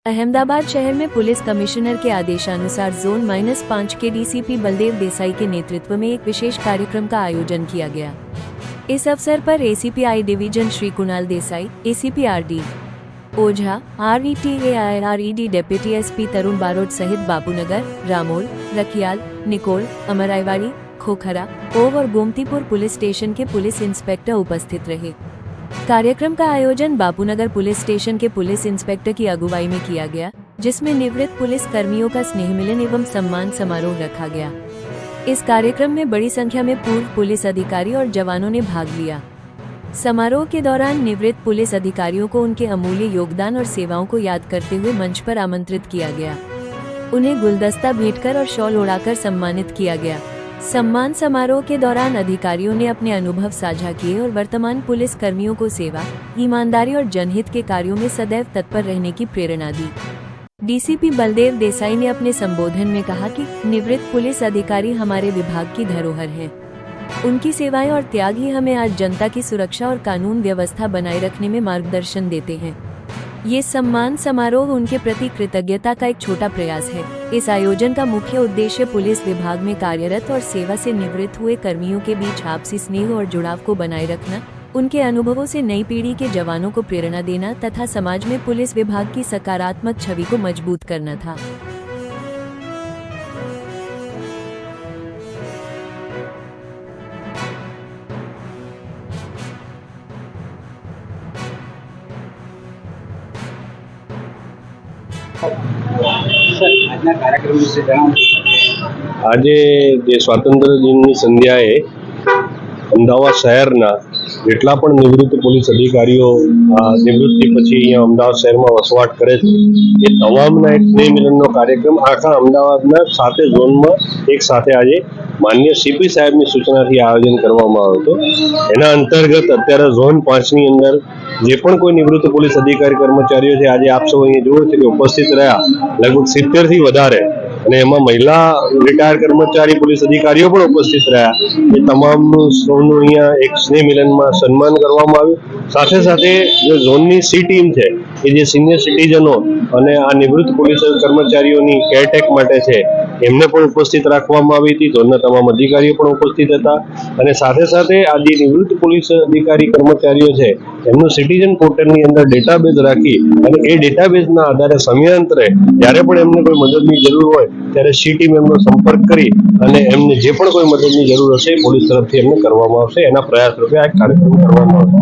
अहमदाबाद शहर में police commissioner के आदेशानुसार जोन -5 के डीसीपी बलदेव देसाई के नेतृत्व में एक विशेष कार्यक्रम का आयोजन किया गया। इस अवसर पर ACP I division Shri Kunal Desai, ACP RD Ojha, RETAIRED deputy SP Tarun Barot सहित बापूनगर, रामोल, रखियाल, निकोल, अमराईवाड़ी, खोखरा, ओव और गोमतीपुर पुलिस स्टेशन के पुलिस इंस्पेक्टर उपस्थित रहे। कार्यक्रम का आयोजन बापूनगर पुलिस स्टेशन के पुलिस इंस्पेक्टर की अगुवाई में किया गया, जिसमें निवृत्त पुलिस कर्मियों का स्नेह मिलन एवं सम्मान समारोह रखा गया। इस कार्यक्रम में बड़ी संख्या में पूर्व पुलिस अधिकारी और जवानों ने भाग लिया। समारोह के दौरान निवृत्त पुलिस अधिकारियों को उनके अमूल्य योगदान और सेवाओं को याद करते हुए मंच पर आमंत्रित किया गया। उन्हें गुलदस्ता भेंटकर और शॉल ओढ़ाकर सम्मानित किया गया। सम्मान समारोह के दौरान अधिकारियों ने अपने अनुभव साझा किए और वर्तमान पुलिस कर्मियों को सेवा, ईमानदारी और जनहित के कार्यों में सदैव तत्पर रहने की प्रेरणा दी। डीसीपी बलदेव देसाई ने अपने संबोधन में कहा कि निवृत्त पुलिस अधिकारी हमारे विभाग की धरोहर हैं। उनकी सेवाएं और त्याग ही हमें आज जनता की सुरक्षा और कानून व्यवस्था बनाए रखने में मार्गदर्शन देते हैं। ये सम्मान समारोह उनके प्रति कृतज्ञता का एक छोटा प्रयास है। इस आयोजन का मुख्य उद्देश्य पुलिस विभाग में कार्यरत और सेवा से निवृत्त हुए कर्मियों के बीच आपसी स्नेह और जुड़ाव को बनाए रखना, उनके अनुभवों से नई पीढ़ी के जवानों को प्रेरणा देना तथा समाज में पुलिस विभाग की सकारात्मक छवि को मजबूत करना था। આજે જે સ્વાતંત્ર્ય દિનની સંધ્યાએ અમદાવાદ શહેરના જેટલા પણ નિવૃત્ત પોલીસ અધિકારીઓ નિવૃત્તિ પછી અહીંયા અમદાવાદ શહેરમાં વસવાટ કરે છે એ તમામના એક સ્નેહ મિલનનો કાર્યક્રમ આખા અમદાવાદના 7 ઝોનમાં એક સાથે આજે માનનીય સીપી સાહેબની સૂચનાથી આયોજન કરવામાં આવ્યું હતું। એના અંતર્ગત અત્યારે ઝોન 5ની અંદર જે પણ કોઈ નિવૃત્ત પોલીસ અધિકારી કર્મચારીઓ છે આજે આપ સૌ અહીંયા જુઓ છો કે ઉપસ્થિત રહ્યા લગભગ 70 થી વધારે અને એમાં મહિલા રિટાયર્ડ કર્મચારી પોલીસ અધિકારીઓ પણ ઉપસ્થિત રહ્યા। એ તમામનું સૌનું અહીંયા એક સ્નેહ મિલનમાં સન્માન કરવામાં આવ્યું। સાથે સાથે જે ઝોનની સી ટીમ છે કે જે સિનિયર સિટીઝનો અને આ નિવૃત્ત પોલીસ કર્મચારીઓની કેરટેક માટે છે એમને પણ ઉપસ્થિત રાખવામાં આવી હતી। ઝોનના તમામ અધિકારીઓ પણ ઉપસ્થિત હતા અને સાથે સાથે આ જે નિવૃત્ત પોલીસ અધિકારી કર્મચારીઓ છે એમનું સિટીઝન પોર્ટલની અંદર ડેટાબેઝ રાખી અને એ ડેટાબેઝના આધારે સમયાંતરે જ્યારે પણ એમને કોઈ મદદની જરૂર હોય ત્યારે સી ટીમ એમનો સંપર્ક કરી અને એમને જે પણ કોઈ મદદની જરૂર હશે પોલીસ તરફથી એમને કરવામાં આવશે। એના પ્રયાસ રૂપે આ કાર્યક્રમ કરવામાં આવશે।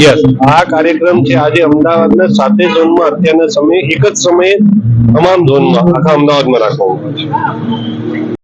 યસ, આ કાર્યક્રમ છે આજે અમદાવાદના 7 ઝોનમાં અત્યારના સમયે એક જ સમયે તમામ ઝોનમાં આખા અમદાવાદમાં રાખવામાં આવે છે।